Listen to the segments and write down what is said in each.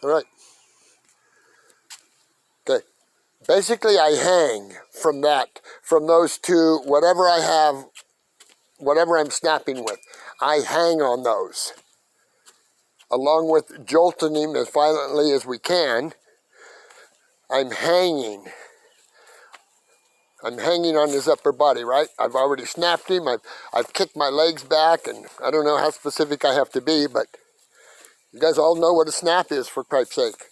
All right. Okay. Basically, I hang from those two, whatever I have, whatever I'm snapping with. I hang on those, along with jolting him as violently as we can. I'm hanging on his upper body, right? I've already snapped him. I've kicked my legs back, and I don't know how specific I have to be, but you guys all know what a snap is, for Christ's sake.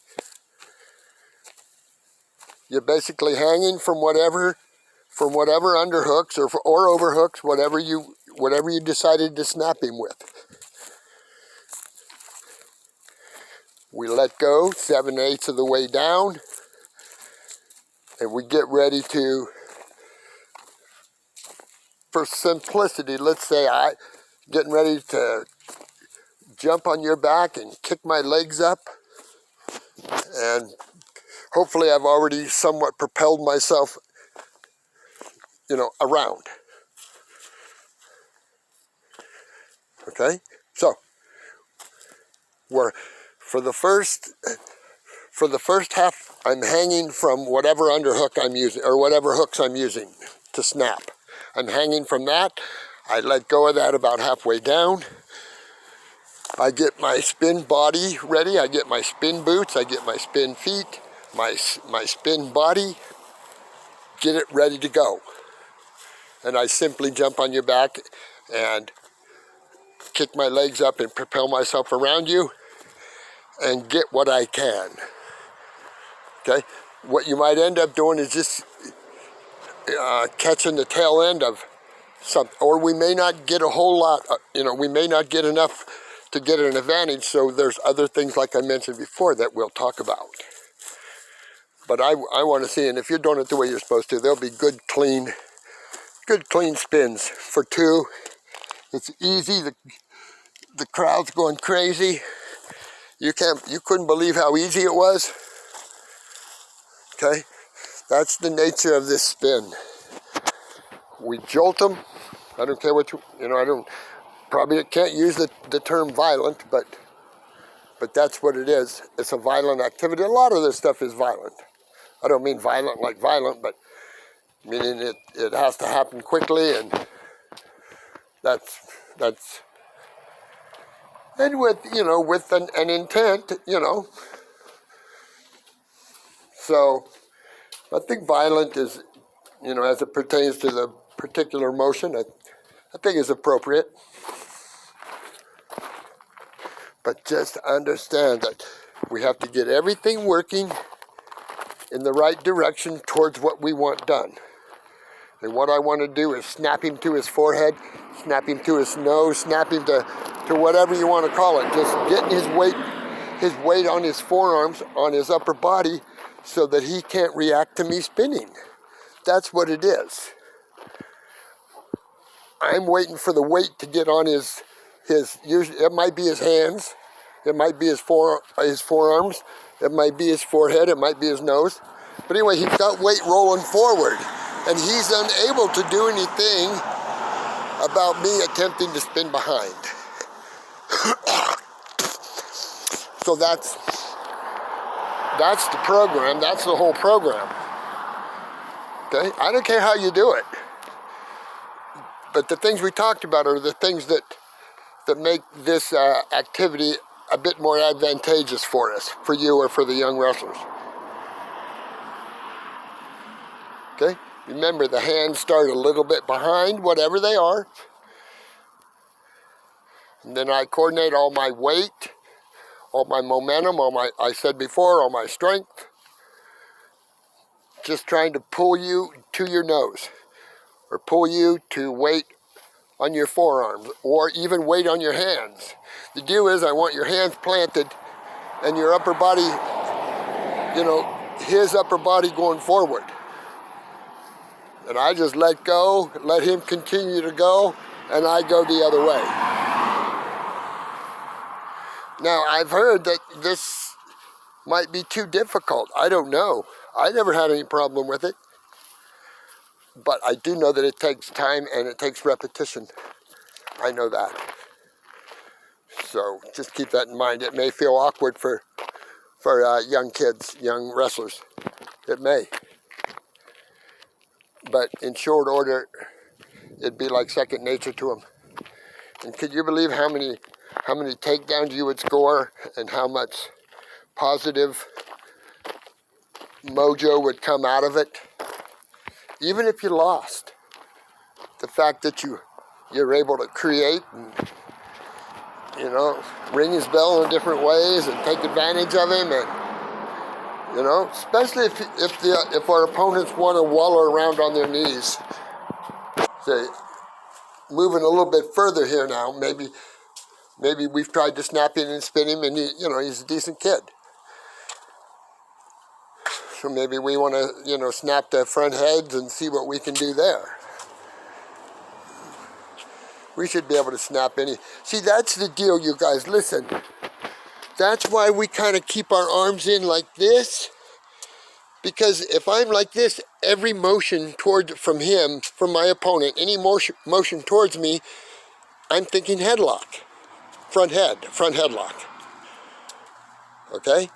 You're basically hanging from whatever underhooks or overhooks, whatever you decided to snap him with. We let go 7/8 of the way down, and we get ready to, for simplicity, let's say getting ready to jump on your back and kick my legs up, and hopefully I've already somewhat propelled myself, around. Okay, so for the first half, I'm hanging from whatever underhook I'm using, or whatever hooks I'm using to snap. I'm hanging from that. I let go of that about halfway down. I get my spin body ready. I get my spin boots. I get my spin feet, my spin body. Get it ready to go. And I simply jump on your back and kick my legs up and propel myself around you and get what I can. Okay? What you might end up doing is just catching the tail end of something, or we may not get a whole lot, we may not get enough to get an advantage, so there's other things like I mentioned before that we'll talk about. But I want to see, and if you're doing it the way you're supposed to, there'll be good clean spins for two. It's easy. The crowd's going crazy. You couldn't believe how easy it was. Okay, that's the nature of this spin. We jolt them. I don't care what probably can't use the term violent, but that's what it is. It's a violent activity. A lot of this stuff is violent. I don't mean violent like violent, but meaning it has to happen quickly, and that's and with an intent, So I think violent is, as it pertains to the particular motion, I think is appropriate. But just understand that we have to get everything working in the right direction towards what we want done. And what I want to do is snap him to his forehead, snap him to his nose, snap him to whatever you want to call it. Just getting his weight on his forearms, on his upper body, so that he can't react to me spinning. That's what it is. I'm waiting for the weight to get on his usually it might be his hands, it might be his forearms, it might be his forehead, it might be his nose. But anyway, he's got weight rolling forward, and he's unable to do anything about me attempting to spin behind. So that's the program, that's the whole program. Okay? I don't care how you do it. But the things we talked about are the things that make this activity a bit more advantageous for us, for you or for the young wrestlers. Okay? Remember, the hands start a little bit behind, whatever they are. And then I coordinate all my weight, all my momentum, I said before, all my strength. Just trying to pull you to your nose, or pull you to weight on your forearms, or even weight on your hands. The deal is I want your hands planted and your upper body, his upper body going forward. And I just let go, let him continue to go, and I go the other way. Now, I've heard that this might be too difficult. I don't know. I never had any problem with it. But I do know that it takes time and it takes repetition. I know that. So just keep that in mind. It may feel awkward for for young kids, young wrestlers. It may. But in short order, it'd be like second nature to them. And could you believe how many takedowns you would score and how much positive mojo would come out of it? Even if you lost, the fact that you're able to create and, you know, ring his bell in different ways and take advantage of him, and, you know, especially if our opponents want to wallow around on their knees. Say, moving a little bit further here now, maybe we've tried to snap him and spin him, and he's a decent kid. So maybe we want to, snap the front heads and see what we can do there. We should be able to snap any. See, that's the deal, you guys. Listen, that's why we kind of keep our arms in like this. Because if I'm like this, every motion from my opponent, any motion towards me, I'm thinking headlock. Front headlock. Okay?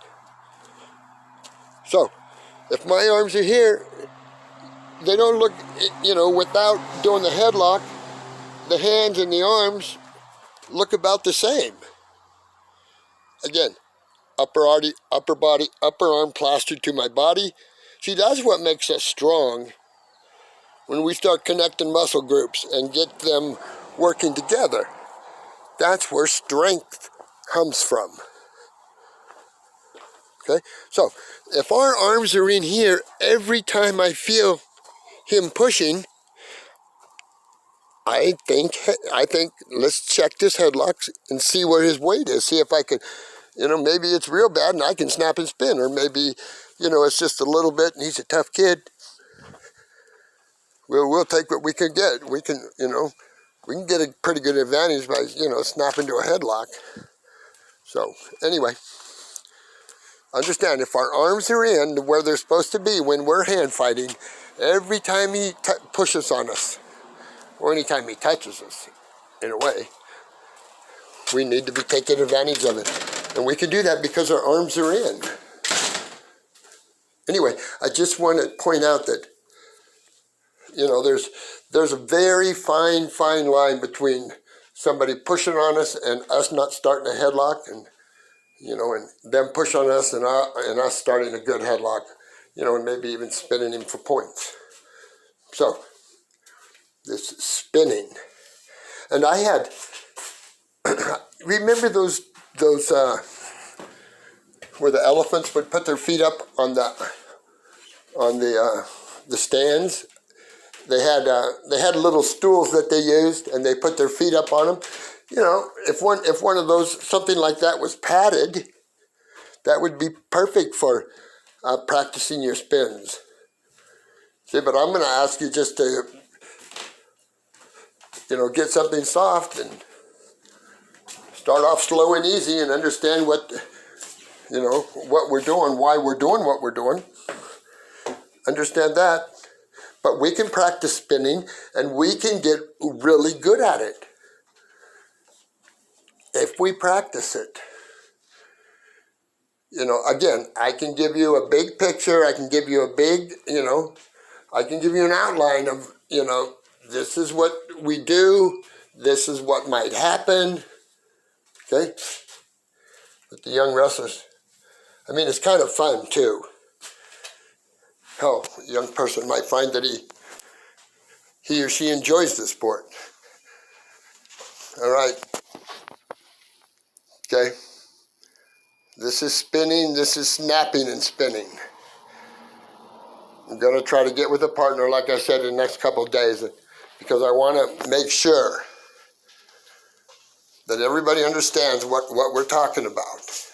So, if my arms are here, they don't look, without doing the headlock, the hands and the arms look about the same. Again, upper arm plastered to my body. See, that's what makes us strong when we start connecting muscle groups and get them working together. That's where strength comes from. Okay? So, if our arms are in here, every time I feel him pushing, I think let's check this headlock and see where his weight is. See if I can, maybe it's real bad and I can snap and spin, or maybe, it's just a little bit and he's a tough kid. We'll take what we can get. We can get a pretty good advantage by, snapping to a headlock. So, anyway, understand, if our arms are in where they're supposed to be when we're hand fighting, every time he pushes on us, or anytime he touches us, in a way, we need to be taking advantage of it. And we can do that because our arms are in. Anyway, I just want to point out that, there's a very fine line between somebody pushing on us and us not starting a headlock, and, and them push on us and us starting a good headlock, and maybe even spinning him for points. So, this spinning. And I had, remember those where the elephants would put their feet up on the stands? They had little stools that they used, and they put their feet up on them. If one of those, something like that, was padded, that would be perfect for practicing your spins. See, but I'm going to ask you just to, get something soft and start off slow and easy and understand what we're doing, why we're doing what we're doing. Understand that. But we can practice spinning, and we can get really good at it if we practice it. Again, I can give you a big picture. I can give you a big, I can give you an outline of, this is what we do. This is what might happen. Okay? But the young wrestlers, it's kind of fun too. Hell, a young person might find that he or she enjoys the sport. All right. Okay. This is spinning. This is snapping and spinning. I'm going to try to get with a partner, like I said, in the next couple of days, because I want to make sure that everybody understands what we're talking about.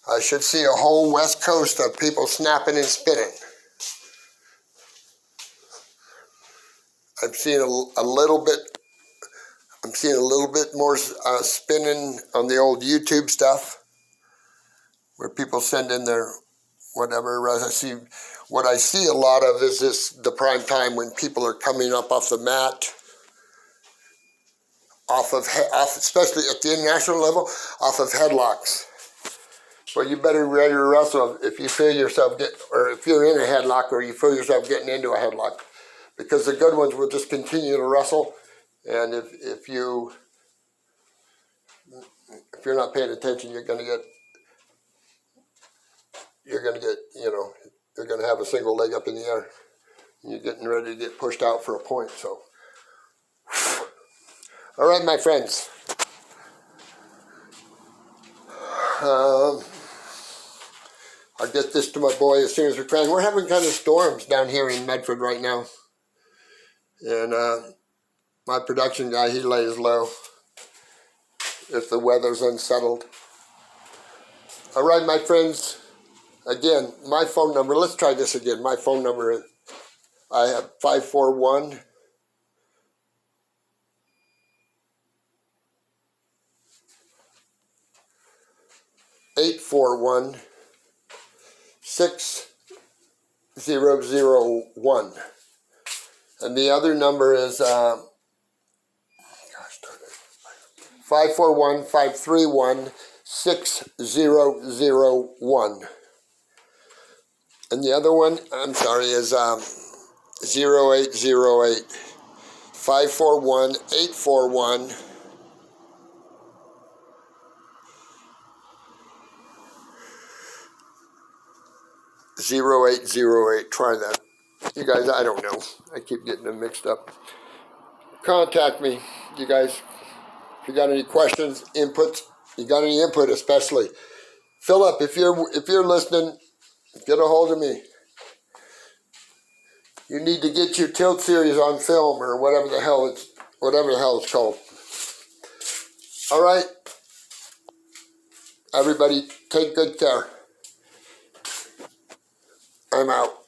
I should see a whole West Coast of people snapping and spinning. I'm seeing a little bit more spinning on the old YouTube stuff, where people send in their whatever. What I see a lot of is the prime time when people are coming up off the mat, off, especially at the international level, off of headlocks. Well, you better be ready to wrestle if you feel yourself or if you're in a headlock or you feel yourself getting into a headlock, because the good ones will just continue to wrestle, and if you're not paying attention, you're gonna get you're gonna have a single leg up in the air, and you're getting ready to get pushed out for a point. So, all right, my friends. I'll get this to my boy as soon as we can. We're having kind of storms down here in Medford right now. And my production guy, he lays low if the weather's unsettled. All right, my friends. Again, my phone number, let's try this again. My phone number, I have 541 841 6001. And the other number is 541-531-6001. And the other one, I'm sorry, is 0808 541 841 0808. Try that. You guys, I don't know. I keep getting them mixed up. Contact me, you guys. If you got any questions, inputs, you got any input especially. Philip, if you're listening, get a hold of me. You need to get your tilt series on film or whatever the hell it's called. All right. Everybody, take good care. I'm out.